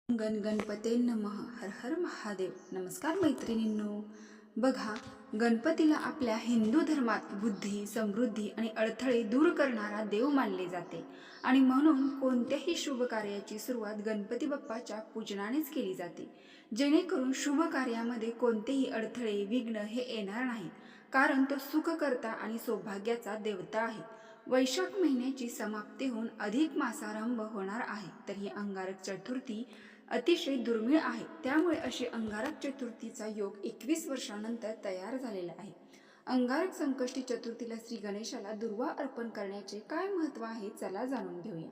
गण गणपते नमः. हर हर महादेव. नमस्कार मैत्रिणींनो. बघा, गणपतीला आपल्या हिंदू धर्मात बुद्धी, समृद्धी आणि अडथळे दूर करणारा देव मानले जाते आणि म्हणून कोणत्याही शुभ कार्याची सुरुवात गणपती बाप्पाच्या पूजनानेच केली जाते, जेणेकरून शुभ कार्यामध्ये कोणतेही अडथळे, विघ्न हे येणार नाहीत, कारण तो सुखकर्ता आणि सौभाग्याचा देवता आहे. वैशाख महिन्याची समाप्ती होऊन अधिक मासारंभ होणार आहे, तर ही अंगारक चतुर्थी अतिशय दुर्मिळ आहे. त्यामुळे अशी अंगारक चतुर्थीचा योग 21 वर्षानंतर तयार झालेला आहे. अंगारक संकष्टी चतुर्थीला श्री गणेशाला दुर्वा अर्पण करण्याचे काय महत्त्व आहे, चला जाणून घेऊया.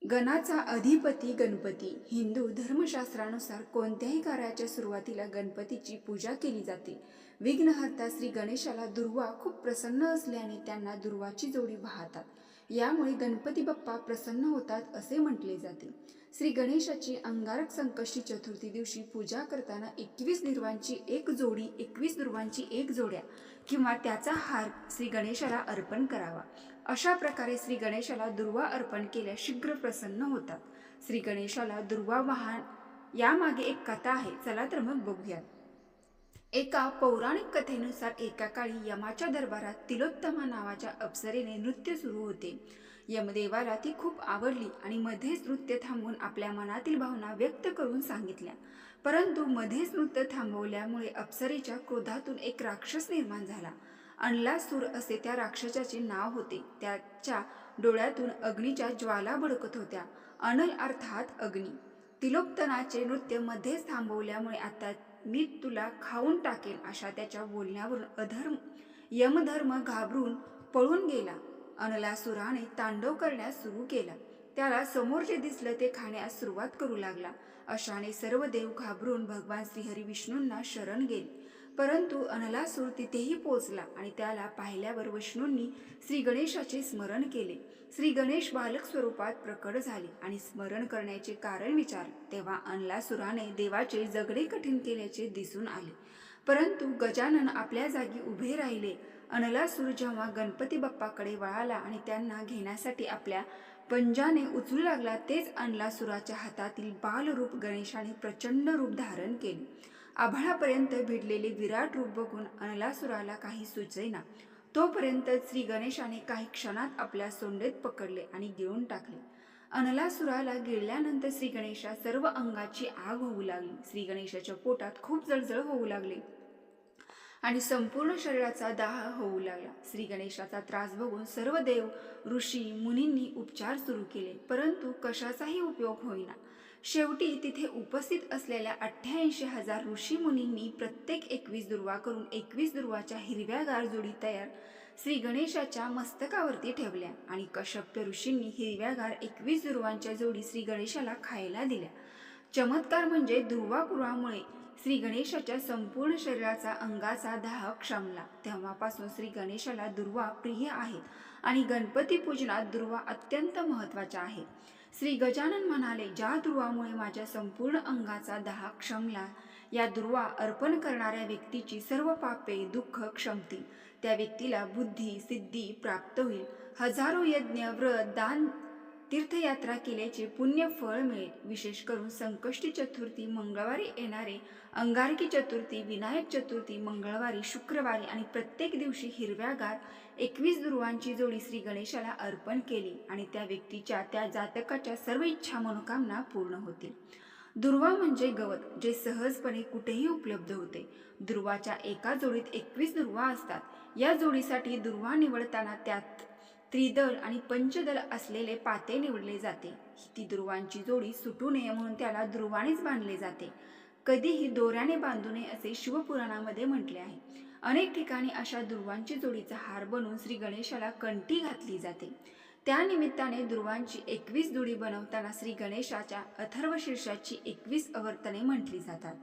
गणाचा अधिपती गणपती. हिंदू धर्मशास्त्रानुसार कोणत्याही कार्याच्या सुरुवातीला गणपतीची पूजा केली जाते. विघ्नहर्ता श्री गणेशाला दुर्वा खूप प्रसन्न असल्याने त्यांना दुर्वाची जोडी वाहतात. यामुळे गणपती बाप्पा प्रसन्न होतात असे म्हटले जाते. श्री गणेशाची अंगारक संकष्टी चतुर्थी दिवशी पूजा करताना 21 दुर्वांची एक जोडी, 21 दुर्वांची एक जोड्या किंवा त्याचा हार श्री गणेशाला अर्पण करावा. अशा प्रकारे श्री गणेशाला दुर्वा अर्पण केल्यास शीघ्र प्रसन्न होतात. श्री गणेशाला दुर्वा वाहन यामागे एक कथा आहे, चला तर मग बघूया. एका पौराणिक कथेनुसार एका काळी यमाच्या दरबारात तिलोत्तमा नावाच्या अप्सरेने नृत्य सुरू होते. यमदेवाला ती खूप आवडली आणि मध्येच नृत्य थांबवून आपल्या मनातील भावना व्यक्त करून सांगितल्या. परंतु मध्येच नृत्य थांबवल्यामुळे अप्सरेच्या क्रोधातून एक राक्षस निर्माण झाला. अनलासूर असे त्या राक्षसाचे नाव होते. त्याच्या डोळ्यातून अग्नीच्या ज्वाला भडकत होत्या. अनल अर्थात अग्नी. तिलोत्तमाचे नृत्य मध्येच थांबवल्यामुळे आता मी तुला खाऊन टाकेन अशा त्याच्या बोलण्यावरून यमधर्म घाबरून पळून गेला. अनलासुराने तांडव करण्यास सुरू केला. त्याला समोर जे दिसलं ते खाण्यास सुरुवात करू लागला. अशाने सर्व देव घाबरून भगवान श्रीहरी विष्णूंना शरण गेले. परंतु अनलासूर तिथेही पोचला आणि त्याला पाहिल्यावर विष्णूंनी श्री गणेशाचे स्मरण केले. श्री गणेश बालक स्वरूपात प्रकट झाले आणि स्मरण करण्याचे कारण विचारले. तेव्हा अनलासुराने देवाचे जगणे कठीण केल्याचे दिसून आले. परंतु गजानन आपल्या जागी उभे राहिले. अनलासूर जेव्हा गणपती बाप्पाकडे वळाला आणि त्यांना घेण्यासाठी आपल्या पंजाने उचलू लागला, तेच अनलासुराच्या हातातील बालरूप गणेशाने प्रचंड रूप धारण केले. आभाळापर्यंत भिडलेले विराट रूप बघून अनलासुराला काही सुचेना. तोपर्यंत श्री गणेशाने काही क्षणात आपल्या सोंडेत पकडले आणि गिळून टाकले. अनलासुराला गिळल्यानंतर श्री गणेशा सर्व अंगाची आग होऊ लागली. श्री गणेशाच्या पोटात खूप जळजळ होऊ लागली आणि संपूर्ण शरीराचा दाह होऊ लागला. श्री गणेशाचा त्रास बघून सर्व देव, ऋषी, मुनींनी उपचार सुरू केले, परंतु कशाचाही उपयोग होईना. शेवटी तिथे उपस्थित असलेल्या 88,000 ऋषी मुनींनी प्रत्येक 21 दुर्वा करून 21 दुर्वाच्या हिरव्यागार जोडी तयार श्री गणेशाच्या मस्तकावरती ठेवल्या आणि कश्यप ऋषींनी हिरव्यागार 21 दुर्वांच्या जोडी श्री गणेशाला खायला दिल्या. चमत्कार म्हणजे दुर्वाकुरामुळे श्री गणेशाच्या संपूर्ण शरीराचा अंगाचा दाह क्षमला. तेव्हापासून श्री गणेशाला दुर्वा प्रिय आहे आणि गणपती पूजनात दुर्वा अत्यंत महत्त्वाच्या आहे. श्री गजानन म्हणाले, ज्या दुर्वामुळे माझ्या संपूर्ण अंगाचा दाह क्षमला, या दुर्वा अर्पण करणाऱ्या व्यक्तीची सर्व पापे, दुःख क्षमतील. त्या व्यक्तीला बुद्धी, सिद्धी प्राप्त होईल. हजारो यज्ञ, व्रत, दान, तीर्थयात्रा केल्याचे पुण्य फळ मिळेल. विशेष करून संकष्टी चतुर्थी मंगळवारी येणारे अंगारकी चतुर्थी, विनायक चतुर्थी मंगळवारी, शुक्रवारी आणि प्रत्येक दिवशी हिरव्यागार 21 दुर्वांची जोडी श्री गणेशाला अर्पण केली आणि त्या व्यक्तीच्या, त्या जातकाच्या सर्व इच्छा मनोकामना पूर्ण होतील. दुर्वा म्हणजे गवत, जे सहजपणे कुठेही उपलब्ध होते. दुर्वाच्या एका जोडीत 21 दुर्वा असतात. या जोडीसाठी दुर्वा निवडताना त्यात त्रिदल आणि पंचदल असलेले पाते निवडले जाते. ती दुर्वांची जोडी सुटू नये म्हणून त्याला दुर्वाणीच बांधले जाते. कधीही दोऱ्याने बांधू नये असे शिवपुराणामध्ये म्हटले आहे. अनेक ठिकाणी अशा दुर्वांची जोडीचा हार बनवून श्री गणेशाला कंठी घातली जाते. त्या निमित्ताने दुर्वांची 21 जोडी बनवताना श्री गणेशाच्या अथर्वशीर्षाची 21 आवर्तने म्हटली जातात.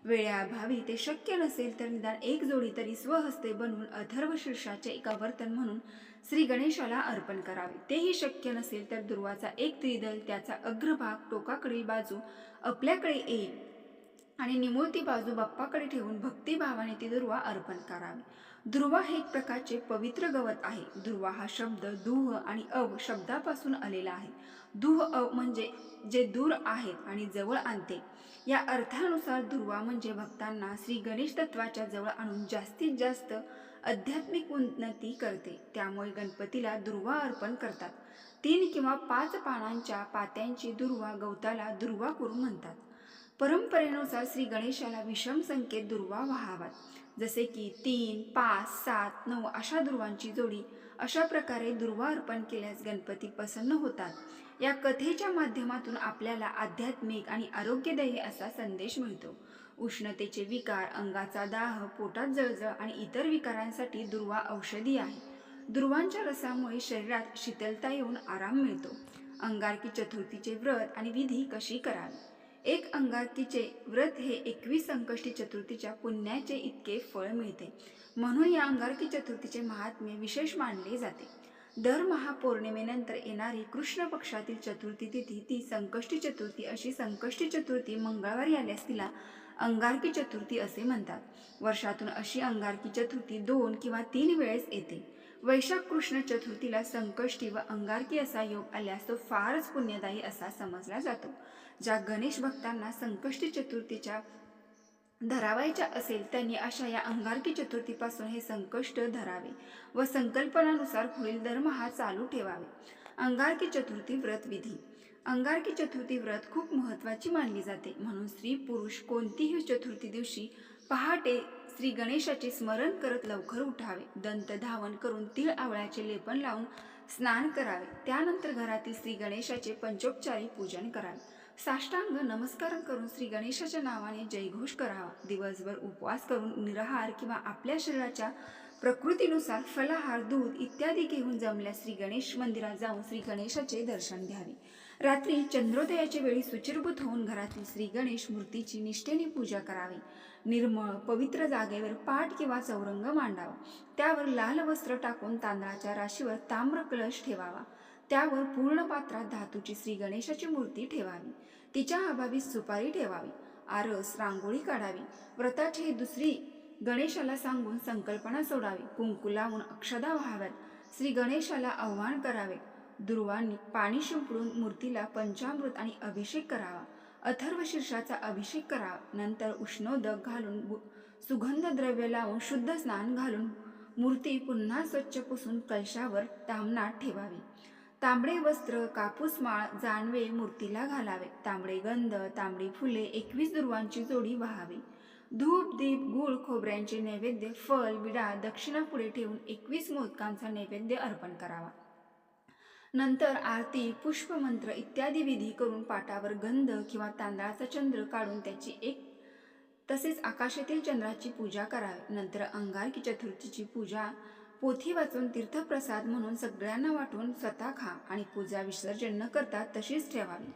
वेळेअभावी ते शक्य नसेल तर निदान एक जोडी तरी स्वहस्ते बनवून अथर्वशीर्षाचे एक आवर्तन म्हणून श्री गणेशाला अर्पण करावे. तेही शक्य नसेल तर दुर्वाचा एक त्रिदल, त्याचा अग्रभाग टोकाकडील बाजू आपल्याकडे येईल आणि निमुळती बाजू बाप्पाकडे ठेवून भक्तिभावाने ती दुर्वा अर्पण करावी. दुर्वा हे एक प्रकारचे पवित्र गवत आहे. दुर्वा हा शब्द दुह आणि अव शब्दापासून आलेला आहे. दुह अव म्हणजे जे दूर आहेत आणि जवळ आणते. या अर्थानुसार दुर्वा म्हणजे भक्तांना श्री गणेश तत्वाच्या जवळ आणून जास्तीत जास्त आध्यात्मिक उन्नती करते. त्यामुळे गणपतीला दुर्वा अर्पण करतात. 3 किंवा 5 पानांच्या पात्यांची दुर्वा गवताला दुर्वा करून म्हणतात. परंपरेनुसार श्री गणेशाला विषम संख्येत दुर्वा वाहावात, जसे की 3, 5, 7, 9 अशा दुर्वांची जोडी. अशा प्रकारे दुर्वा अर्पण केल्यास गणपती प्रसन्न होतात. या कथेच्या माध्यमातून आपल्याला आध्यात्मिक आणि आरोग्यदायी असा संदेश मिळतो. उष्णतेचे विकार, अंगाचा दाह, पोटात जळजळ आणि इतर विकारांसाठी दुर्वा औषधी आहे. दुर्वांच्या रसामुळे शरीरात शीतलता येऊन आराम मिळतो. अंगारकी चतुर्थीचे व्रत आणि विधी कशी करावी. एक अंगारकीचे व्रत हे 21 संकष्टी चतुर्थीच्या पुण्याचे इतके फळ मिळते. म्हणून या अंगारकी चतुर्थीचे महात्म्य विशेष मानले जाते. दर महापौर्णिमेनंतर येणारी कृष्ण पक्षातील चतुर्थी तिथी ती संकष्टी चतुर्थी. अशी संकष्टी चतुर्थी मंगळवारी आल्यास तिला अंगारकी चतुर्थी असे म्हणतात. वर्षातून अशी अंगारकी चतुर्थी 2 किंवा 3 वेळेस येते. वैशाख कृष्ण चतुर्थीला संकष्टी व अंगारकी असा योग आल्यास तो फारच पुण्यदायी असा समजला जातो. ज्या गणेश भक्तांना संकष्टी चतुर्थीच्या धरावायच्या असेल त्यांनी अशा या अंगारकी चतुर्थीपासून हे संकष्ट धरावे व संकल्पनानुसार पुढील दरमहा चालू ठेवावे. अंगारकी चतुर्थी व्रत विधी. अंगारकी चतुर्थी व्रत खूप महत्त्वाची मानली जाते. म्हणून स्त्री पुरुष कोणतीही चतुर्थी दिवशी पहाटे श्री गणेशाचे स्मरण करत लवकर उठावे. दंत धावन करून तीळ आवळ्याचे लेपन लावून स्नान करावे. त्यानंतर घरातील श्री गणेशाचे पंचोपचारी पूजन करावे. साष्टांग नमस्कार करून श्री गणेशाच्या नावाने जयघोष करावा. दिवसभर उपवास करून निराहार किंवा आपल्या शरीराच्या प्रकृतीनुसार फलाहार, दूध इत्यादी घेऊन जमल्यास श्री गणेश मंदिरात जाऊन श्री गणेशाचे दर्शन घ्यावे. रात्री चंद्रोदयाच्या वेळी शुचिर्भूत होऊन घरातील श्री गणेश मूर्तीची निष्ठेने पूजा करावी. निर्मळ पवित्र जागेवर पाट किंवा चौरंग मांडावा. त्यावर लाल वस्त्र टाकून तांदळाच्या राशीवर ताम्र कलश ठेवावा. त्यावर पूर्ण पात्रात धातूची श्री गणेशाची मूर्ती ठेवावी. तिच्या अभावी सुपारी ठेवावी. आरस रांगोळी काढावी. व्रताची दुसरी गणेशाला सांगून संकल्पना सोडावी. कुंकू लावून अक्षदा व्हाव्यात. श्री गणेशाला आव्हान करावे. दुर्वांनी पाणी शिंपडून मूर्तीला पंचामृत आणि अभिषेक करावा. अथर्व शीर्षाचा अभिषेक करावा. नंतर उष्णोदक घालून सुगंध द्रव्य लावून शुद्ध स्नान घालून मूर्ती पुन्हा स्वच्छ पुसून कलशावर तामनात ठेवावी. तांबडे वस्त्र, कापूस माळ, जानवे मूर्तीला घालावे. तांबडे गंध, तांबडी फुले 21 दुर्वांची जोडी व्हावी. धूप, दीप, गूळ, खोबऱ्यांचे नैवेद्य, फल, विडा, दक्षिणा पुढे ठेवून 21 मोदकांचा नैवेद्य अर्पण करावा. नंतर आरती, पुष्पमंत्र इत्यादी विधी करून पाटावर गंध किंवा तांदळाचा चंद्र काढून त्याची तसेच आकाशातील चंद्राची पूजा करावी. नंतर अंगारकी चतुर्थीची पूजा पोथी वाचून तीर्थप्रसाद म्हणून सगळ्यांना वाटून स्वतः खा आणि पूजा विसर्जन न करता तशीच ठेवावी.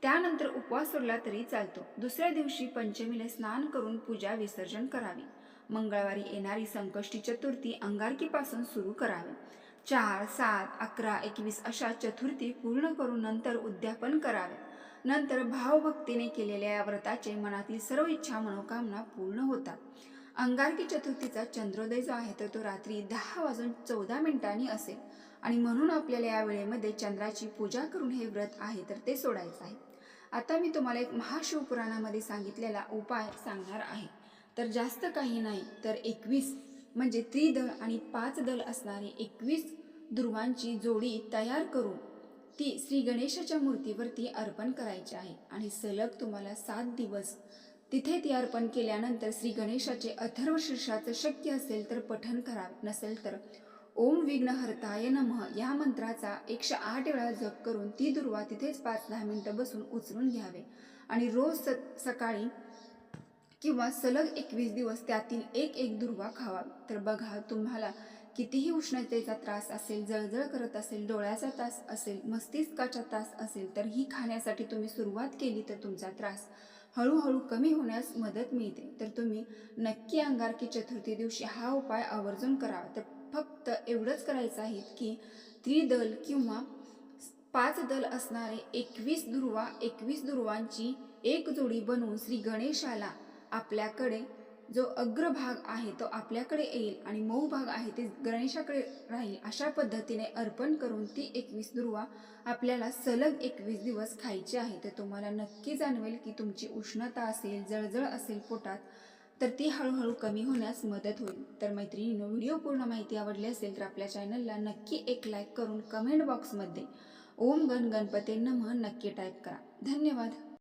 त्यानंतर उपवास सोडला तरी चालतो. दुसऱ्या दिवशी पंचमीला स्नान करून पूजा विसर्जन करावी. मंगळवारी येणारी संकष्टी चतुर्थी अंगारकीपासून सुरू करावी. 4, 7, 11, 21 अशा चतुर्थी पूर्ण करून नंतर उद्यापन करावे. नंतर भावभक्तीने केलेल्या या व्रताचे मनातील सर्व इच्छा मनोकामना पूर्ण होतात. अंगारकी चतुर्थीचा चंद्रोदय जो आहे तर तो रात्री 10:14 असेल आणि म्हणून आपल्याला या वेळेमध्ये चंद्राची पूजा करून हे व्रत आहे तर ते सोडायचं आहे. आता मी तुम्हाला एक महाशिवपुराणामध्ये सांगितलेला उपाय सांगणार आहे. तर जास्त काही नाही तर 21 म्हणजे त्रिदल आणि 5 दल असणारी 21 दुर्वांची जोडी तयार करून ती श्री गणेशाच्या मूर्तीवरती अर्पण करायची आहे. आणि सलग तुम्हाला 7 दिवस तिथे ती अर्पण केल्यानंतर श्री गणेशाचे अथर्व शीर्षाचं शक्य असेल तर पठण करावे. नसेल तर ओम विघ्नहर्ताय नमः या मंत्राचा 108 वेळा जप करून ती दुर्वा तिथेच 5-10 मिनिटं बसून उचलून घ्यावे. आणि रोज सकाळी किंवा सलग 21 दिवस त्यातील एक दुर्वा खावा. तर बघा, तुम्हाला कितीही उष्णतेचा त्रास असेल, जळजळ करत असेल, डोळ्याचा त्रास असेल, मस्तिष्काचा त्रास असेल तर ही खाण्यासाठी तुम्ही सुरुवात केली तर तुमचा त्रास हळूहळू कमी होण्यास मदत मिळते. तर तुम्ही नक्की अंगारकी चतुर्थी दिवशी हा उपाय आवर्जून करावा. तर फक्त एवढंच करायचं आहे की त्रिदल किंवा 5 दल असणारे 21 दुर्वांची एक जोडी बनवून श्री गणेशाला आपल्याकडे जो अग्रभाग आहे तो आपल्याकडे येईल आणि मऊ भाग आहे ते गणेशाकडे राहील, अशा पद्धतीने अर्पण करून ती 21 दुर्वा आपल्याला सलग 21 दिवस खायची आहे. तर तुम्हाला नक्की जाणवेल की तुमची उष्णता असेल, जळजळ असेल पोटात, तर ती हळूहळू कमी होण्यास मदत होईल. तर मैत्रिणींनो, व्हिडिओ पूर्ण माहिती आवडली असेल तर आपल्या चॅनलला नक्की एक लाईक करून कमेंट बॉक्समध्ये ओम गण गणपती नमः नक्की टाईप करा. धन्यवाद.